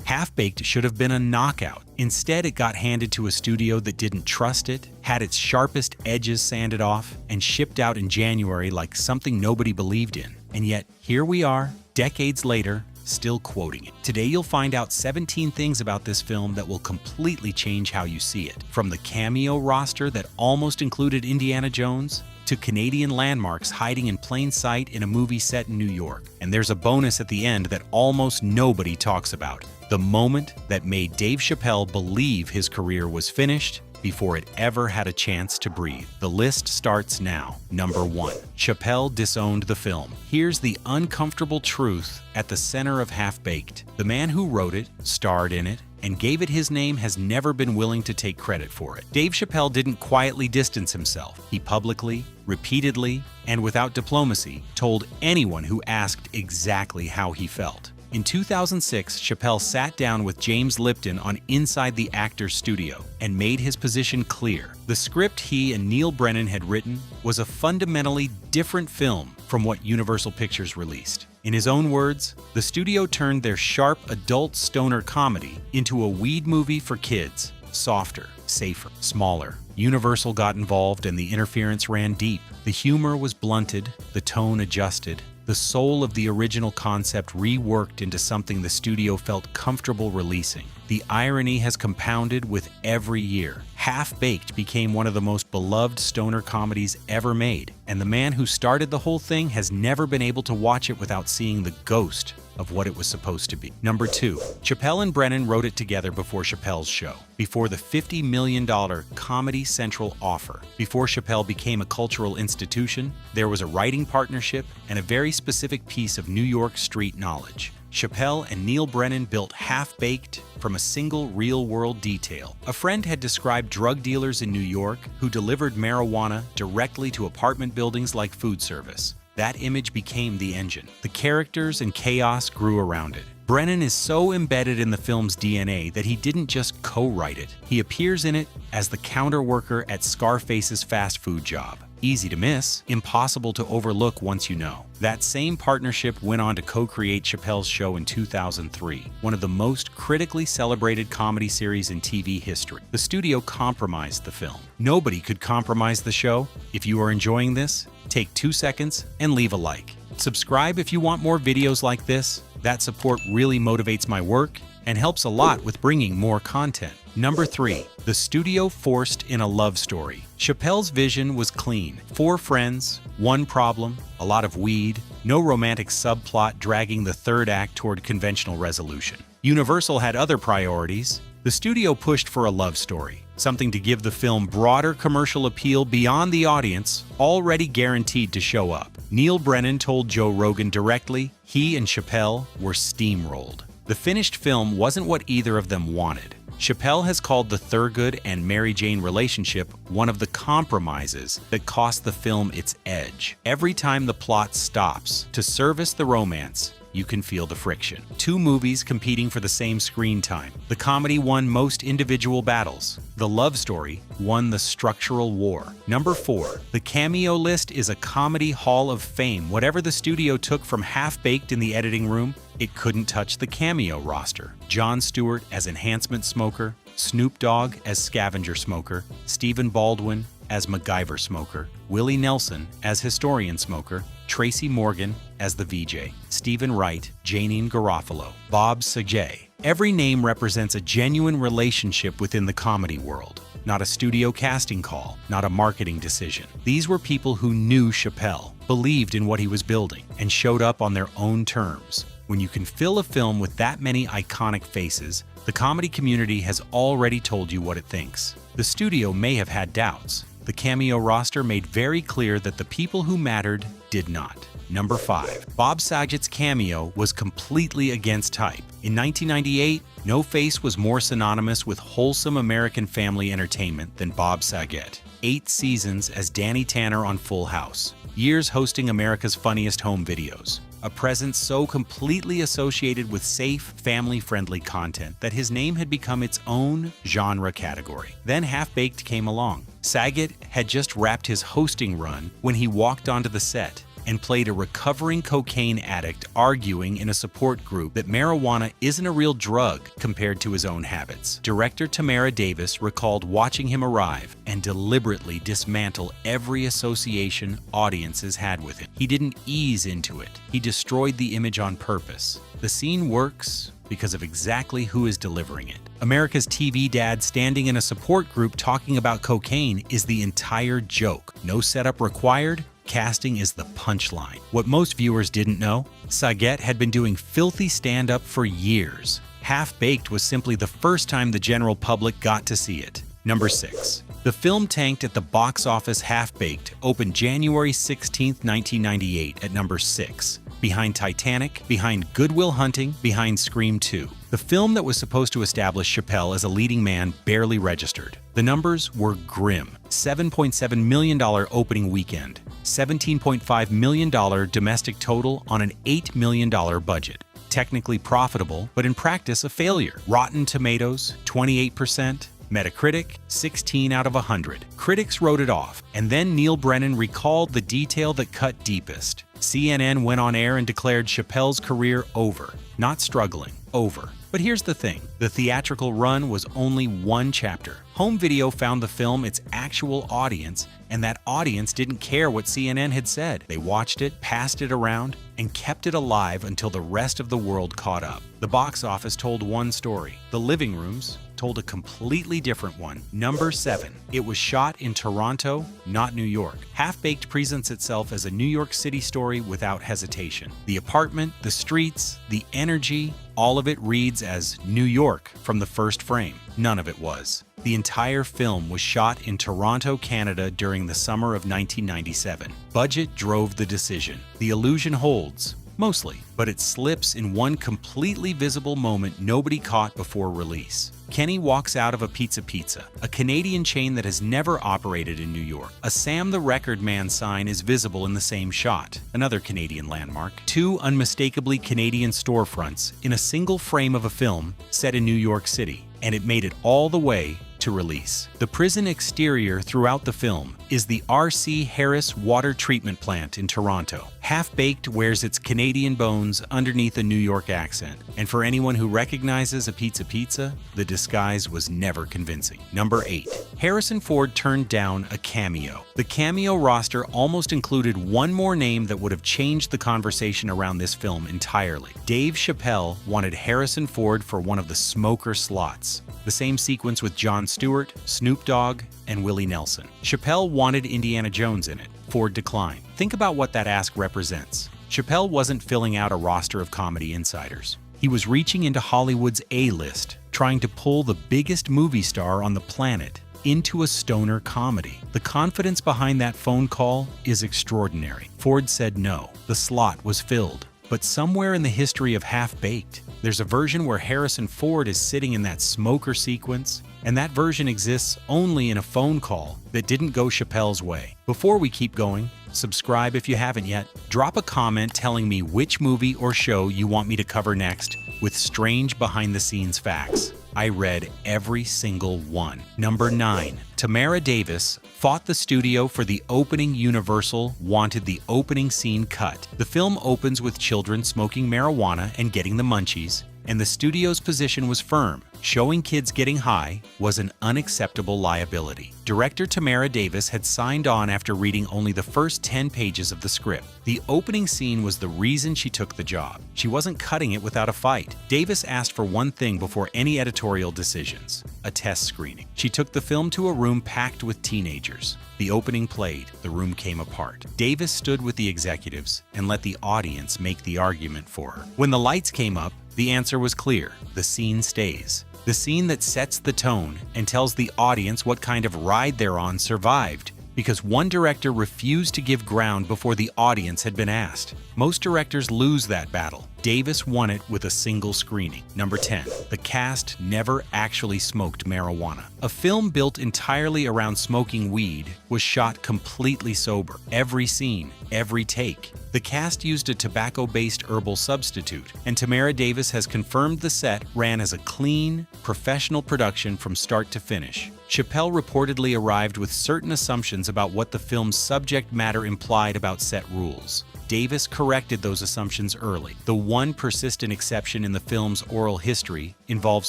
Half-Baked should have been a knockout. Instead, it got handed to a studio that didn't trust it, had its sharpest edges sanded off, and shipped out in January like something nobody believed in. And yet, here we are, decades later, still quoting it. Today you'll find out 17 things about this film that will completely change how you see it. From the cameo roster that almost included Indiana Jones, to Canadian landmarks hiding in plain sight in a movie set in New York. And there's a bonus at the end that almost nobody talks about. The moment that made Dave Chappelle believe his career was finished before it ever had a chance to breathe. The list starts now. Number 1. Chappelle disowned the film. Here's the uncomfortable truth at the center of Half-Baked. The man who wrote it, starred in it, and gave it his name has never been willing to take credit for it. Dave Chappelle didn't quietly distance himself. He publicly, repeatedly, and without diplomacy, told anyone who asked exactly how he felt. In 2006, Chappelle sat down with James Lipton on Inside the Actors Studio and made his position clear. The script he and Neal Brennan had written was a fundamentally different film from what Universal Pictures released. In his own words, the studio turned their sharp adult stoner comedy into a weed movie for kids. Softer, safer, smaller. Universal got involved and the interference ran deep. The humor was blunted, the tone adjusted. The soul of the original concept reworked into something the studio felt comfortable releasing. The irony has compounded with every year. Half-Baked became one of the most beloved stoner comedies ever made, and the man who started the whole thing has never been able to watch it without seeing the ghost of what it was supposed to be. Number 2. Chappelle and Brennan wrote it together before Chappelle's show, before the $50 million Comedy Central offer. Before Chappelle became a cultural institution, there was a writing partnership and a very specific piece of New York street knowledge. Chappelle and Neal Brennan built Half-Baked from a single real-world detail. A friend had described drug dealers in New York who delivered marijuana directly to apartment buildings like food service. That image became the engine. The characters and chaos grew around it. Brennan is so embedded in the film's DNA that he didn't just co-write it. He appears in it as the counter worker at Scarface's fast food job. Easy to miss, impossible to overlook once you know. That same partnership went on to co-create Chappelle's show in 2003, one of the most critically celebrated comedy series in TV history. The studio compromised the film. Nobody could compromise the show. If you are enjoying this, take 2 seconds and leave a like. Subscribe if you want more videos like this. That support really motivates my work and helps a lot with bringing more content. Number 3. The studio forced in a love story. Chappelle's vision was clean. 4 friends, 1 problem, a lot of weed, no romantic subplot dragging the third act toward conventional resolution. Universal had other priorities. The studio pushed for a love story, something to give the film broader commercial appeal beyond the audience already guaranteed to show up. Neal Brennan told Joe Rogan directly he and Chappelle were steamrolled. The finished film wasn't what either of them wanted. Chappelle has called the Thurgood and Mary Jane relationship one of the compromises that cost the film its edge. Every time the plot stops to service the romance, you can feel the friction. 2 movies competing for the same screen time. The comedy won most individual battles. The love story won the structural war. Number 4. The cameo list is a comedy hall of fame. Whatever the studio took from Half-Baked in the editing room, it couldn't touch the cameo roster. Jon Stewart as enhancement smoker, Snoop Dogg as scavenger smoker, Stephen Baldwin as MacGyver smoker, Willie Nelson as historian smoker, Tracy Morgan as the VJ, Stephen Wright, Janine Garofalo, Bob Saget. Every name represents a genuine relationship within the comedy world, not a studio casting call, not a marketing decision. These were people who knew Chappelle, believed in what he was building, and showed up on their own terms. When you can fill a film with that many iconic faces, the comedy community has already told you what it thinks. The studio may have had doubts. The cameo roster made very clear that the people who mattered did not. Number 5. Bob Saget's cameo was completely against type. In 1998, no face was more synonymous with wholesome American family entertainment than Bob Saget. 8 seasons as Danny Tanner on Full House. Years hosting America's Funniest Home Videos. A presence so completely associated with safe, family-friendly content that his name had become its own genre category. Then Half-Baked came along. Saget had just wrapped his hosting run when he walked onto the set, and played a recovering cocaine addict arguing in a support group that marijuana isn't a real drug compared to his own habits. Director Tamara Davis recalled watching him arrive and deliberately dismantle every association audiences had with him. He didn't ease into it. He destroyed the image on purpose. The scene works because of exactly who is delivering it. America's TV dad standing in a support group talking about cocaine is the entire joke. No setup required. Casting is the punchline. What most viewers didn't know, Saget had been doing filthy stand-up for years. Half-Baked was simply the first time the general public got to see it. Number 6. The film tanked at the box office. Half-Baked opened January 16, 1998 at number 6. Behind Titanic, behind Good Will Hunting, behind Scream 2. The film that was supposed to establish Chappelle as a leading man barely registered. The numbers were grim. $7.7 million opening weekend, $17.5 million domestic total on an $8 million budget. Technically profitable, but in practice a failure. Rotten Tomatoes, 28%. Metacritic, 16 out of 100. Critics wrote it off, and then Neal Brennan recalled the detail that cut deepest. CNN went on air and declared Chappelle's career over. Not struggling, over. But here's the thing, the theatrical run was only one chapter. Home video found the film its actual audience, and that audience didn't care what CNN had said. They watched it, passed it around, and kept it alive until the rest of the world caught up. The box office told one story. The living rooms told a completely different one. Number 7. It was shot in Toronto, not New York. Half-Baked presents itself as a New York City story without hesitation. The apartment, the streets, the energy, all of it reads as New York from the first frame. None of it was. The entire film was shot in Toronto, Canada during the summer of 1997. Budget drove the decision. The illusion holds, mostly, but it slips in one completely visible moment nobody caught before release. Kenny walks out of a Pizza, a Canadian chain that has never operated in New York. A Sam the Record Man sign is visible in the same shot, another Canadian landmark. 2 unmistakably Canadian storefronts in a single frame of a film set in New York City, and it made it all the way to release. The prison exterior throughout the film is the R.C. Harris Water Treatment Plant in Toronto. Half-Baked wears its Canadian bones underneath a New York accent, and for anyone who recognizes a pizza, the disguise was never convincing. Number 8. Harrison Ford turned down a cameo. The cameo roster almost included one more name that would have changed the conversation around this film entirely. Dave Chappelle wanted Harrison Ford for one of the smoker slots, the same sequence with Jon Stewart, Snoop Dogg, and Willie Nelson. Chappelle wanted Indiana Jones in it. Ford declined. Think about what that ask represents. Chappelle wasn't filling out a roster of comedy insiders. He was reaching into Hollywood's A-list, trying to pull the biggest movie star on the planet into a stoner comedy. The confidence behind that phone call is extraordinary. Ford said no. The slot was filled. But somewhere in the history of Half-Baked, there's a version where Harrison Ford is sitting in that smoker sequence, and that version exists only in a phone call that didn't go Chappelle's way. Before we keep going, subscribe if you haven't yet. Drop a comment telling me which movie or show you want me to cover next with strange behind-the-scenes facts. I read every single one. Number 9. Tamara Davis fought the studio for the opening. Universal wanted the opening scene cut. The film opens with children smoking marijuana and getting the munchies, and the studio's position was firm. Showing kids getting high was an unacceptable liability. Director Tamara Davis had signed on after reading only the first 10 pages of the script. The opening scene was the reason she took the job. She wasn't cutting it without a fight. Davis asked for one thing before any editorial decisions: a test screening. She took the film to a room packed with teenagers. The opening played, the room came apart. Davis stood with the executives and let the audience make the argument for her. When the lights came up, the answer was clear: the scene stays. The scene that sets the tone and tells the audience what kind of ride they're on survived, because one director refused to give ground before the audience had been asked. Most directors lose that battle. Davis won it with a single screening. Number 10. The cast never actually smoked marijuana. A film built entirely around smoking weed was shot completely sober. Every scene, every take. The cast used a tobacco-based herbal substitute, and Tamara Davis has confirmed the set ran as a clean, professional production from start to finish. Chappelle reportedly arrived with certain assumptions about what the film's subject matter implied about set rules. Davis corrected those assumptions early. The one persistent exception in the film's oral history involves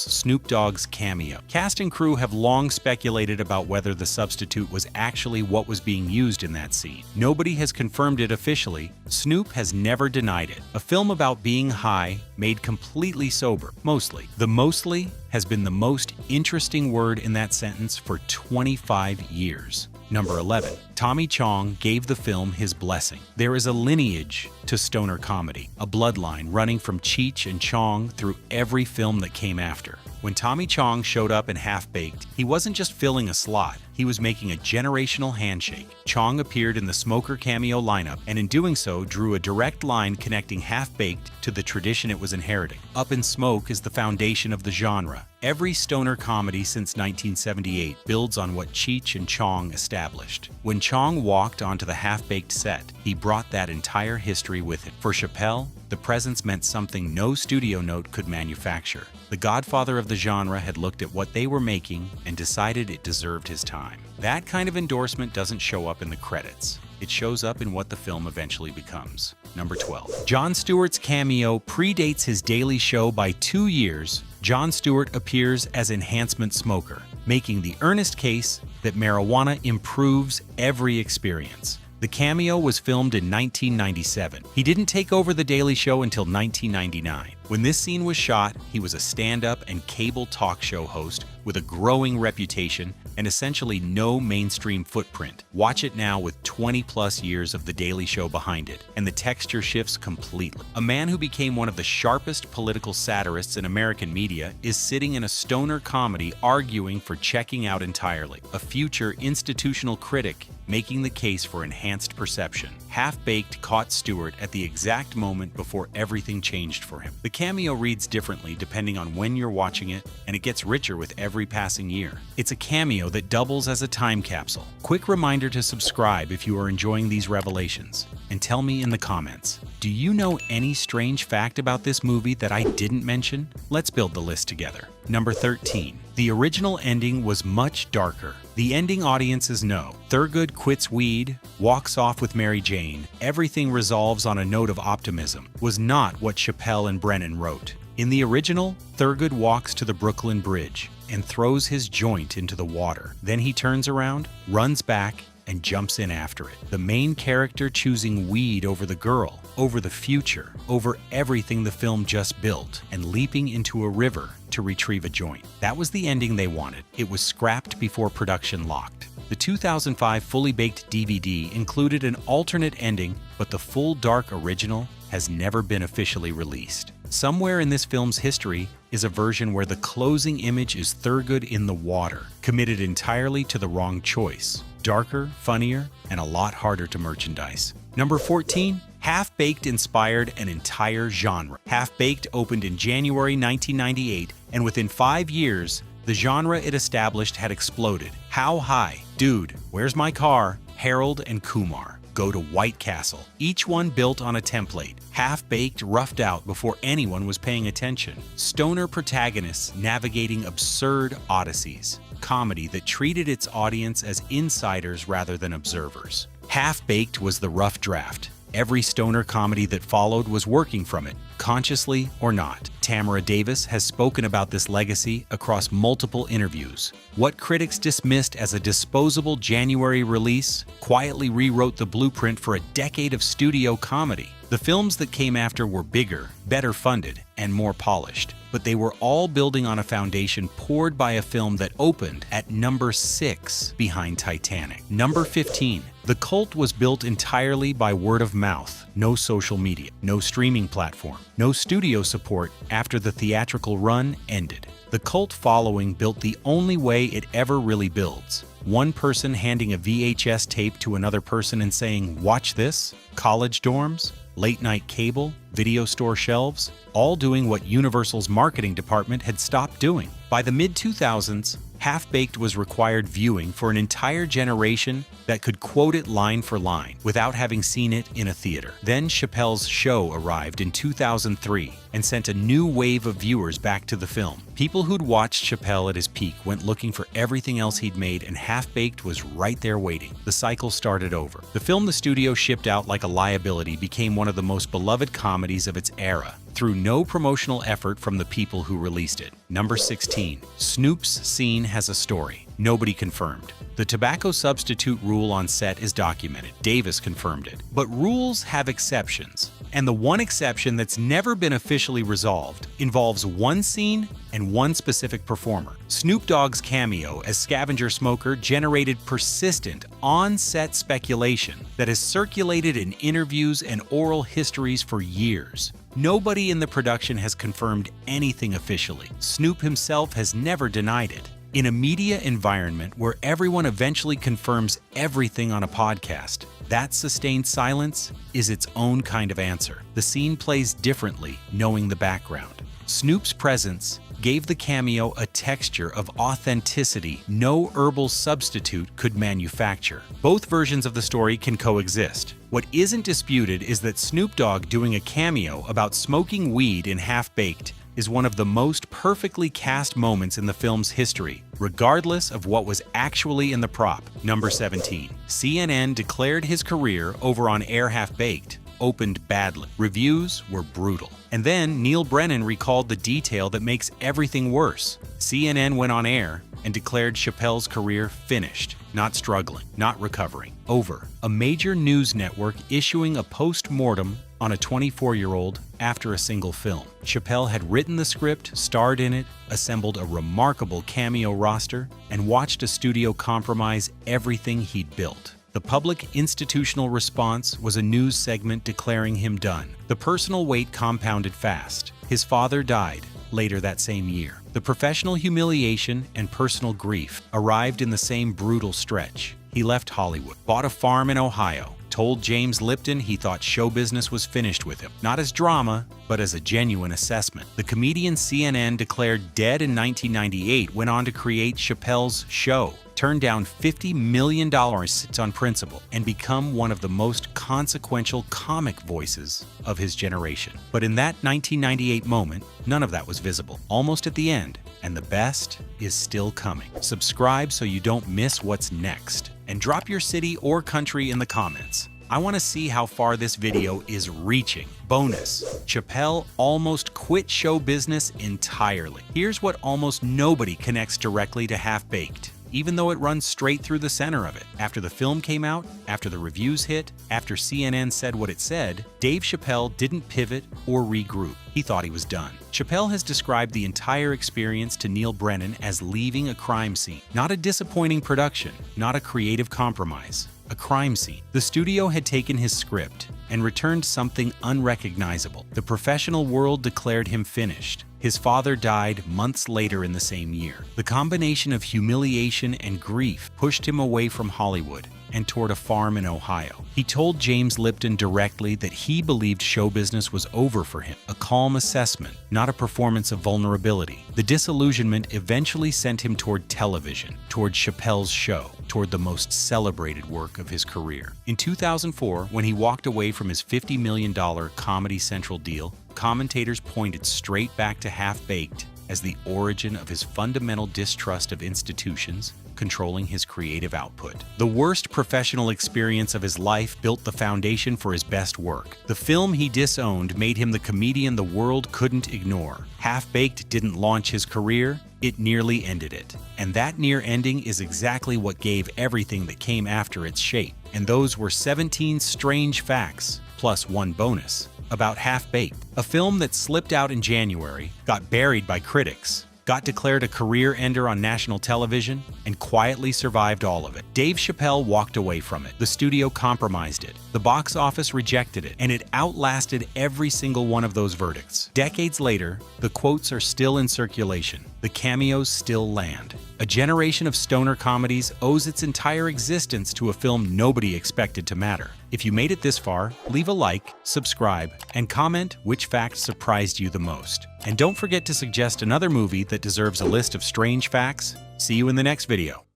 Snoop Dogg's cameo. Cast and crew have long speculated about whether the substitute was actually what was being used in that scene. Nobody has confirmed it officially. Snoop has never denied it. A film about being high, made completely sober, mostly. The mostly has been the most interesting word in that sentence for 25 years. Number 11. Tommy Chong gave the film his blessing. There is a lineage to stoner comedy, a bloodline running from Cheech and Chong through every film that came after. When Tommy Chong showed up in Half-Baked, he wasn't just filling a slot, he was making a generational handshake. Chong appeared in the Smoker cameo lineup, and in doing so drew a direct line connecting Half-Baked to the tradition it was inheriting. Up in Smoke is the foundation of the genre. Every stoner comedy since 1978 builds on what Cheech and Chong established. When Chong walked onto the Half-Baked set, he brought that entire history with him. For Chappelle, the presence meant something no studio note could manufacture. The godfather of the genre had looked at what they were making and decided it deserved his time. That kind of endorsement doesn't show up in the credits. It shows up in what the film eventually becomes. Number 12. Jon Stewart's cameo predates his Daily Show by 2 years. Jon Stewart appears as enhancement smoker, making the earnest case that marijuana improves every experience. The cameo was filmed in 1997. He didn't take over The Daily Show until 1999. When this scene was shot, he was a stand-up and cable talk show host with a growing reputation and essentially no mainstream footprint. Watch it now with 20-plus years of The Daily Show behind it, and the texture shifts completely. A man who became one of the sharpest political satirists in American media is sitting in a stoner comedy arguing for checking out entirely. A future institutional critic making the case for enhanced perception. Half-Baked caught Stewart at the exact moment before everything changed for him. The cameo reads differently depending on when you're watching it, and it gets richer with every passing year. It's a cameo that doubles as a time capsule. Quick reminder to subscribe if you are enjoying these revelations. And tell me in the comments, do you know any strange fact about this movie that I didn't mention? Let's build the list together. Number 13. The original ending was much darker. The ending audiences know. Thurgood quits weed, walks off with Mary Jane, everything resolves on a note of optimism, was not what Chappelle and Brennan wrote. In the original, Thurgood walks to the Brooklyn Bridge and throws his joint into the water. Then he turns around, runs back, and jumps in after it. The main character choosing weed over the girl, over the future, over everything the film just built, and leaping into a river to retrieve a joint. That was the ending they wanted. It was scrapped before production locked. The 2005 Fully Baked DVD included an alternate ending, but the full dark original has never been officially released. Somewhere in this film's history is a version where the closing image is Thurgood in the water, committed entirely to the wrong choice. Darker, funnier, and a lot harder to merchandise. Number 14. Half-Baked inspired an entire genre. Half-Baked opened in January 1998, and within 5 years, the genre it established had exploded. How High, Dude, Where's My Car, Harold and Kumar, Go to White Castle. Each one built on a template. Half-Baked roughed out before anyone was paying attention. Stoner protagonists navigating absurd odysseys. Comedy that treated its audience as insiders rather than observers. Half-Baked was the rough draft. Every stoner comedy that followed was working from it, consciously or not. Tamara Davis has spoken about this legacy across multiple interviews. What critics dismissed as a disposable January release quietly rewrote the blueprint for a decade of studio comedy. The films that came after were bigger, better funded, and more polished, but they were all building on a foundation poured by a film that opened at number 6 behind Titanic. Number 15. The cult was built entirely by word of mouth. No social media, no streaming platform, no studio support after the theatrical run ended. The cult following built the only way it ever really builds. One person handing a VHS tape to another person and saying, "Watch this?" College dorms, late-night cable, video store shelves, all doing what Universal's marketing department had stopped doing. By the mid-2000s, Half-Baked was required viewing for an entire generation that could quote it line for line without having seen it in a theater. Then Chappelle's Show arrived in 2003, and sent a new wave of viewers back to the film. People who'd watched Chappelle at his peak went looking for everything else he'd made, and Half-Baked was right there waiting. The cycle started over. The film the studio shipped out like a liability became one of the most beloved comedies of its era, through no promotional effort from the people who released it. Number 16. Snoop's scene has a story. Nobody confirmed. The tobacco substitute rule on set is documented. Davis confirmed it. But rules have exceptions. And the one exception that's never been officially resolved involves one scene and one specific performer. Snoop Dogg's cameo as scavenger smoker generated persistent, on-set speculation that has circulated in interviews and oral histories for years. Nobody in the production has confirmed anything officially. Snoop himself has never denied it. In a media environment where everyone eventually confirms everything on a podcast, that sustained silence is its own kind of answer. The scene plays differently, knowing the background. Snoop's presence gave the cameo a texture of authenticity no herbal substitute could manufacture. Both versions of the story can coexist. What isn't disputed is that Snoop Dogg doing a cameo about smoking weed in Half-Baked is one of the most perfectly cast moments in the film's history, regardless of what was actually in the prop. Number 17. CNN declared his career over on Air Half-Baked opened badly. Reviews were brutal. And then Neal Brennan recalled the detail that makes everything worse. CNN went on air and declared Chappelle's career finished, not struggling, not recovering, over. A major news network issuing a post-mortem on a 24-year-old after a single film. Chappelle had written the script, starred in it, assembled a remarkable cameo roster, and watched a studio compromise everything he'd built. The public institutional response was a news segment declaring him done. The personal weight compounded fast. His father died later that same year. The professional humiliation and personal grief arrived in the same brutal stretch. He left Hollywood, bought a farm in Ohio, told James Lipton he thought show business was finished with him, not as drama, but as a genuine assessment. The comedian CNN declared dead in 1998 went on to create Chappelle's Show, turned down $50 million on principle, and become one of the most consequential comic voices of his generation. But in that 1998 moment, none of that was visible. Almost at the end, and the best is still coming. Subscribe so you don't miss what's next. And drop your city or country in the comments. I want to see how far this video is reaching. Bonus: Chappelle almost quit show business entirely. Here's what almost nobody connects directly to Half-Baked, even though it runs straight through the center of it. After the film came out, after the reviews hit, after CNN said what it said, Dave Chappelle didn't pivot or regroup. He thought he was done. Chappelle has described the entire experience to Neal Brennan as leaving a crime scene. Not a disappointing production, not a creative compromise. A crime scene. The studio had taken his script and returned something unrecognizable. The professional world declared him finished. His father died months later in the same year. The combination of humiliation and grief pushed him away from Hollywood and toward a farm in Ohio. He told James Lipton directly that he believed show business was over for him, a calm assessment, not a performance of vulnerability. The disillusionment eventually sent him toward television, toward Chappelle's Show, toward the most celebrated work of his career. In 2004, when he walked away from his $50 million Comedy Central deal, commentators pointed straight back to Half-Baked as the origin of his fundamental distrust of institutions controlling his creative output. The worst professional experience of his life built the foundation for his best work. The film he disowned made him the comedian the world couldn't ignore. Half-Baked didn't launch his career, it nearly ended it. And that near ending is exactly what gave everything that came after its shape. And those were 17 strange facts, plus one bonus, about Half-Baked, a film that slipped out in January, got buried by critics, got declared a career ender on national television, and quietly survived all of it. Dave Chappelle walked away from it. The studio compromised it. The box office rejected it, and it outlasted every single one of those verdicts. Decades later, the quotes are still in circulation. The cameos still land. A generation of stoner comedies owes its entire existence to a film nobody expected to matter. If you made it this far, leave a like, subscribe, and comment which fact surprised you the most. And don't forget to suggest another movie that deserves a list of strange facts. See you in the next video.